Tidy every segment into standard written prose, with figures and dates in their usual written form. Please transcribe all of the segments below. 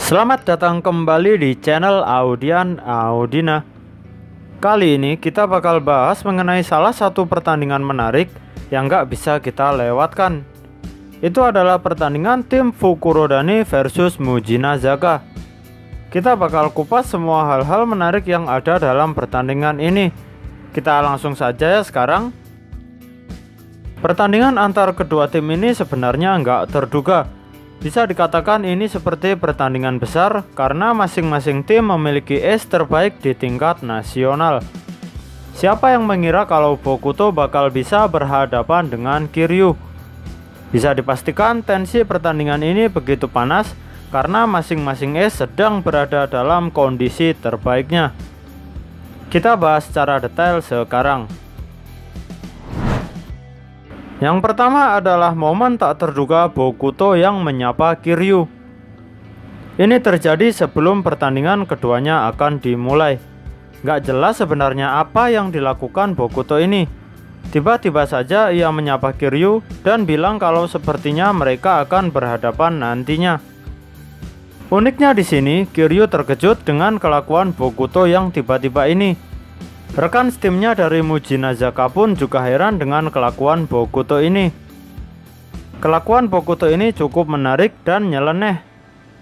Selamat datang kembali di channel Audian Audina. Kali ini kita bakal bahas mengenai salah satu pertandingan menarik yang gak bisa kita lewatkan. Itu adalah pertandingan tim Fukurodani versus Muji Nazaka. Kita bakal kupas semua hal-hal menarik yang ada dalam pertandingan ini. Kita langsung saja ya sekarang. Pertandingan antar kedua tim ini sebenarnya nggak terduga. Bisa dikatakan ini seperti pertandingan besar karena masing-masing tim memiliki ace terbaik di tingkat nasional. Siapa yang mengira kalau Bokuto bakal bisa berhadapan dengan Kiryu? Bisa dipastikan tensi pertandingan ini begitu panas karena masing-masing ace sedang berada dalam kondisi terbaiknya. Kita bahas secara detail sekarang. Yang pertama adalah momen tak terduga Bokuto yang menyapa Kiryu. Ini terjadi sebelum pertandingan keduanya akan dimulai. Gak jelas sebenarnya apa yang dilakukan Bokuto ini. Tiba-tiba saja ia menyapa Kiryu dan bilang kalau sepertinya mereka akan berhadapan nantinya. Uniknya di sini, Kiryu terkejut dengan kelakuan Bokuto yang tiba-tiba ini. Rekan timnya dari Muji Nazaka pun juga heran dengan kelakuan Bokuto ini. Kelakuan Bokuto ini cukup menarik dan nyeleneh.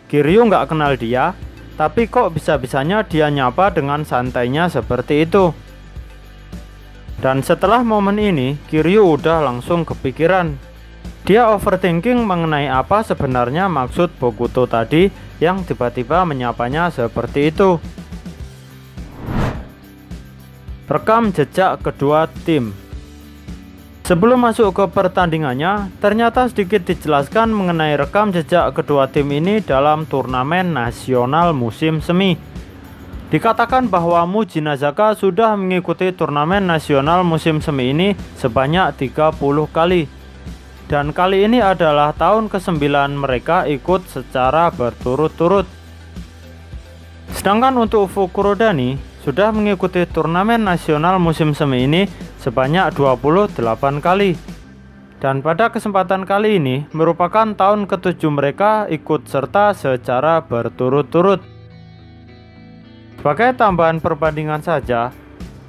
Kiryu nggak kenal dia, tapi kok bisa-bisanya dia nyapa dengan santainya seperti itu. Dan setelah momen ini, Kiryu udah langsung kepikiran. Dia overthinking mengenai apa sebenarnya maksud Bokuto tadi yang tiba-tiba menyapanya seperti itu. Rekam jejak kedua tim. Sebelum masuk ke pertandingannya, ternyata sedikit dijelaskan mengenai rekam jejak kedua tim ini dalam turnamen nasional musim semi. Dikatakan bahwa Muji Nazaka sudah mengikuti turnamen nasional musim semi ini sebanyak 30 kali. Dan kali ini adalah tahun ke-9 mereka ikut secara berturut-turut. Sedangkan untuk Fukurodani sudah mengikuti turnamen nasional musim semi ini sebanyak 28 kali. Dan pada kesempatan kali ini merupakan tahun ke-7 mereka ikut serta secara berturut-turut. Sebagai tambahan perbandingan saja,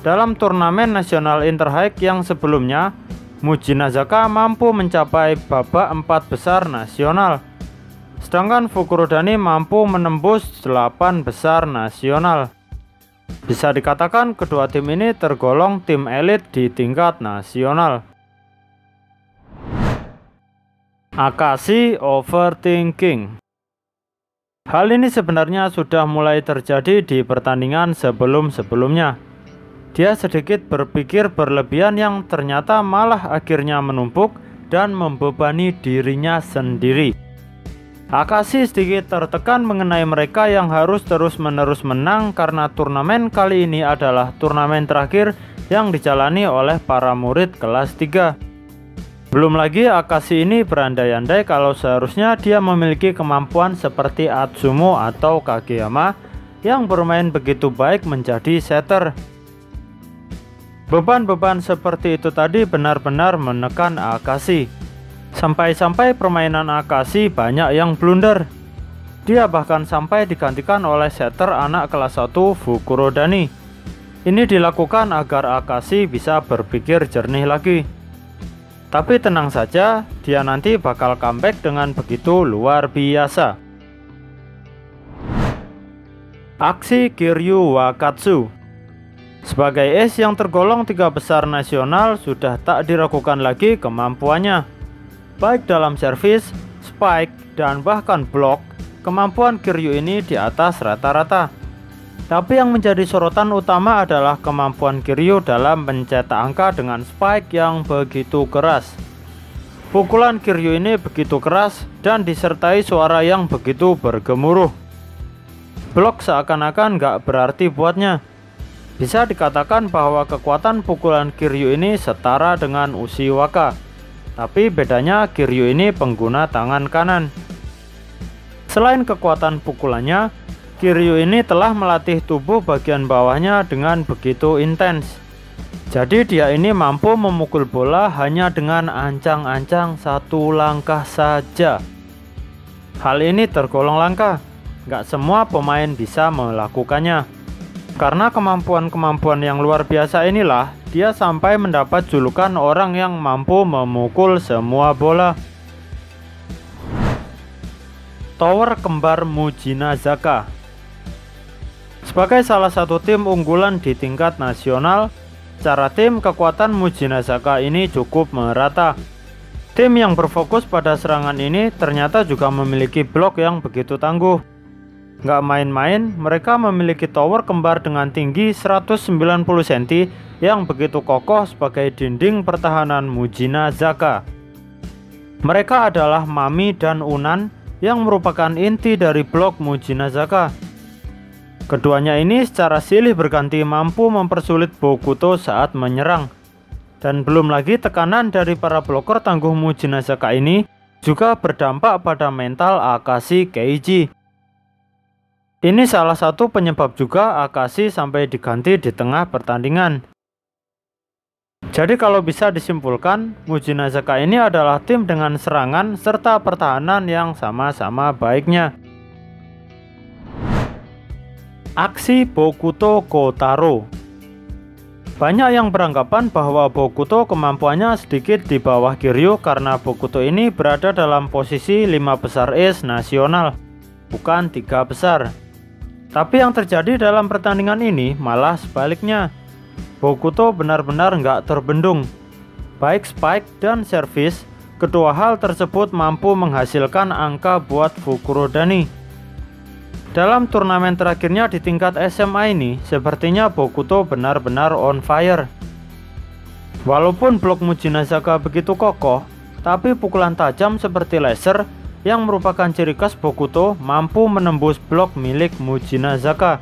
dalam turnamen nasional Interhigh yang sebelumnya, Muji Nazaka mampu mencapai babak 4 besar nasional. Sedangkan Fukurodani mampu menembus 8 besar nasional. Bisa dikatakan kedua tim ini tergolong tim elit di tingkat nasional. Akashi overthinking. Hal ini sebenarnya sudah mulai terjadi di pertandingan sebelum-sebelumnya. Dia sedikit berpikir berlebihan yang ternyata malah akhirnya menumpuk dan membebani dirinya sendiri. Akashi sedikit tertekan mengenai mereka yang harus terus-menerus menang karena turnamen kali ini adalah turnamen terakhir yang dijalani oleh para murid kelas 3. Belum lagi Akashi ini berandai-andai kalau seharusnya dia memiliki kemampuan seperti Atsumo atau Kageyama yang bermain begitu baik menjadi setter. Beban-beban seperti itu tadi benar-benar menekan Akashi. Sampai-sampai permainan Akashi banyak yang blunder. Dia bahkan sampai digantikan oleh setter anak kelas 1 Fukurodani. Ini dilakukan agar Akashi bisa berpikir jernih lagi. Tapi tenang saja, dia nanti bakal comeback dengan begitu luar biasa. Aksi Kiryu Wakatsu. Sebagai ace yang tergolong 3 besar nasional, sudah tak diragukan lagi kemampuannya. Baik dalam servis, spike, dan bahkan blok, kemampuan Kiryu ini di atas rata-rata. Tapi yang menjadi sorotan utama adalah kemampuan Kiryu dalam mencetak angka dengan spike yang begitu keras. Pukulan Kiryu ini begitu keras dan disertai suara yang begitu bergemuruh. Blok seakan-akan gak berarti buatnya. Bisa dikatakan bahwa kekuatan pukulan Kiryu ini setara dengan Ushiwaka. Tapi bedanya Kiryu ini pengguna tangan kanan. Selain kekuatan pukulannya, Kiryu ini telah melatih tubuh bagian bawahnya dengan begitu intens. Jadi dia ini mampu memukul bola hanya dengan ancang-ancang 1 langkah saja. Hal ini tergolong langka. nggak semua pemain bisa melakukannya. Karena kemampuan-kemampuan yang luar biasa inilah, dia sampai mendapat julukan orang yang mampu memukul semua bola. Tower kembar Mujinazaka. Sebagai salah satu tim unggulan di tingkat nasional, secara tim kekuatan Mujinazaka ini cukup merata. Tim yang berfokus pada serangan ini ternyata juga memiliki blok yang begitu tangguh. Nggak main-main, mereka memiliki tower kembar dengan tinggi 190 cm yang begitu kokoh sebagai dinding pertahanan Mujinazaka. Mereka adalah Mami dan Unan yang merupakan inti dari blok Mujinazaka. Keduanya ini secara silih berganti mampu mempersulit Bokuto saat menyerang. Dan belum lagi tekanan dari para bloker tangguh Mujinazaka ini juga berdampak pada mental Akashi Keiji. Ini salah satu penyebab juga Akashi sampai diganti di tengah pertandingan. Jadi kalau bisa disimpulkan, Mujinazaka ini adalah tim dengan serangan serta pertahanan yang sama-sama baiknya. Aksi Bokuto Kotaro. Banyak yang beranggapan bahwa Bokuto kemampuannya sedikit di bawah Kiryu karena Bokuto ini berada dalam posisi 5 besar Ace nasional, bukan 3 besar. Tapi yang terjadi dalam pertandingan ini malah sebaliknya. Bokuto benar-benar nggak terbendung. Baik spike dan servis, kedua hal tersebut mampu menghasilkan angka buat Fukurodani. Dalam turnamen terakhirnya di tingkat SMA ini, sepertinya Bokuto benar-benar on fire. Walaupun blok Mujinazaka begitu kokoh, tapi pukulan tajam seperti laser yang merupakan ciri khas Bokuto mampu menembus blok milik Mujinazaka.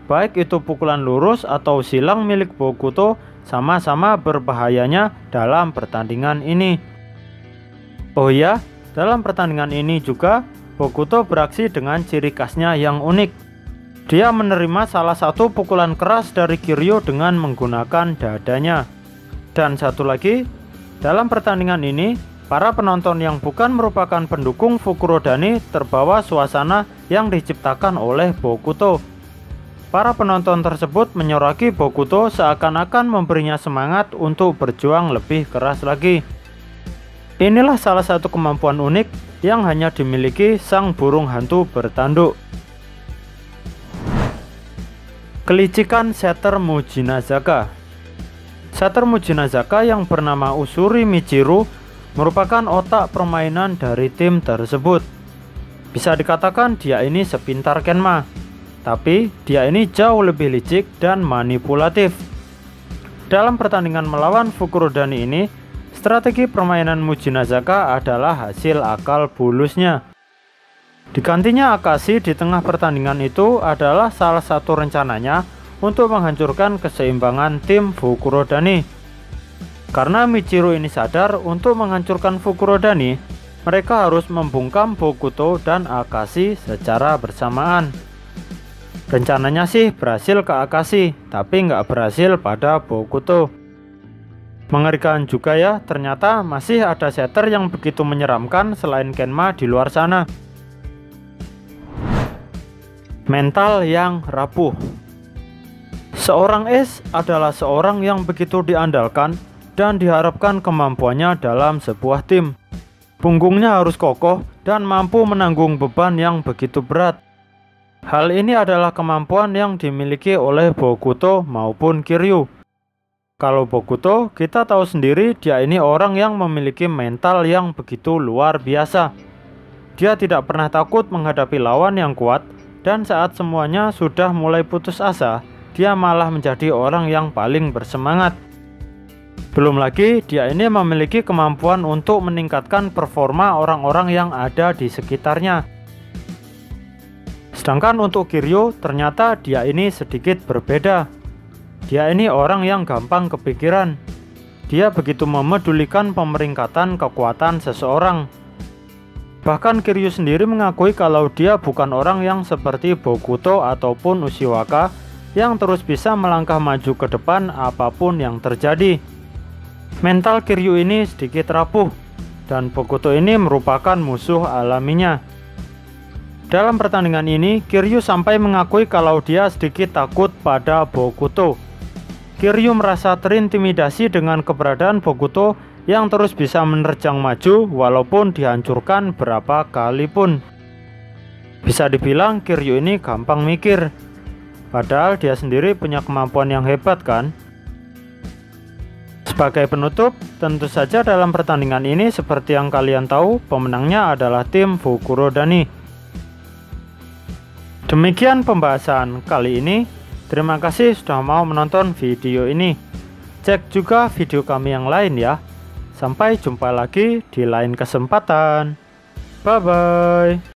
Baik itu pukulan lurus atau silang milik Bokuto sama-sama berbahayanya dalam pertandingan ini. Oh ya, dalam pertandingan ini juga Bokuto beraksi dengan ciri khasnya yang unik. Dia menerima salah satu pukulan keras dari Kiryu dengan menggunakan dadanya. Dan satu lagi, dalam pertandingan ini para penonton yang bukan merupakan pendukung Fukurodani terbawa suasana yang diciptakan oleh Bokuto. Para penonton tersebut menyoraki Bokuto seakan-akan memberinya semangat untuk berjuang lebih keras lagi. Inilah salah satu kemampuan unik yang hanya dimiliki sang burung hantu bertanduk. Kelicikan setter Mujinazaka. Setter Mujinazaka yang bernama Usuri Michiru merupakan otak permainan dari tim tersebut. Bisa dikatakan dia ini sepintar Kenma, tapi dia ini jauh lebih licik dan manipulatif. Dalam pertandingan melawan Fukurodani ini, strategi permainan Mujinazaka adalah hasil akal bulusnya. Digantinya Akashi di tengah pertandingan itu adalah salah satu rencananya untuk menghancurkan keseimbangan tim Fukurodani. Karena Michiru ini sadar untuk menghancurkan Fukurodani, mereka harus membungkam Bokuto dan Akashi secara bersamaan. Rencananya sih berhasil ke Akashi, tapi nggak berhasil pada Bokuto. Mengerikan juga ya, ternyata masih ada setter yang begitu menyeramkan selain Kenma di luar sana. Mental yang rapuh. Seorang Ace adalah seorang yang begitu diandalkan dan diharapkan kemampuannya dalam sebuah tim. Punggungnya harus kokoh dan mampu menanggung beban yang begitu berat. Hal ini adalah kemampuan yang dimiliki oleh Bokuto maupun Kiryu. Kalau Bokuto, kita tahu sendiri dia ini orang yang memiliki mental yang begitu luar biasa. Dia tidak pernah takut menghadapi lawan yang kuat, dan saat semuanya sudah mulai putus asa, dia malah menjadi orang yang paling bersemangat. Belum lagi, dia ini memiliki kemampuan untuk meningkatkan performa orang-orang yang ada di sekitarnya. Sedangkan untuk Kiryu, ternyata dia ini sedikit berbeda. Dia ini orang yang gampang kepikiran. Dia begitu memedulikan pemeringkatan kekuatan seseorang. Bahkan Kiryu sendiri mengakui kalau dia bukan orang yang seperti Bokuto ataupun Ushiwaka yang terus bisa melangkah maju ke depan apapun yang terjadi. Mental Kiryu ini sedikit rapuh, dan Bokuto ini merupakan musuh alaminya. Dalam pertandingan ini, Kiryu sampai mengakui kalau dia sedikit takut pada Bokuto. Kiryu merasa terintimidasi dengan keberadaan Bokuto yang terus bisa menerjang maju walaupun dihancurkan berapa kali pun. Bisa dibilang Kiryu ini gampang mikir. Padahal dia sendiri punya kemampuan yang hebat kan? Sebagai penutup, tentu saja dalam pertandingan ini seperti yang kalian tahu, pemenangnya adalah tim Fukurodani. Demikian pembahasan kali ini. Terima kasih sudah mau menonton video ini. Cek juga video kami yang lain ya. Sampai jumpa lagi di lain kesempatan. Bye bye.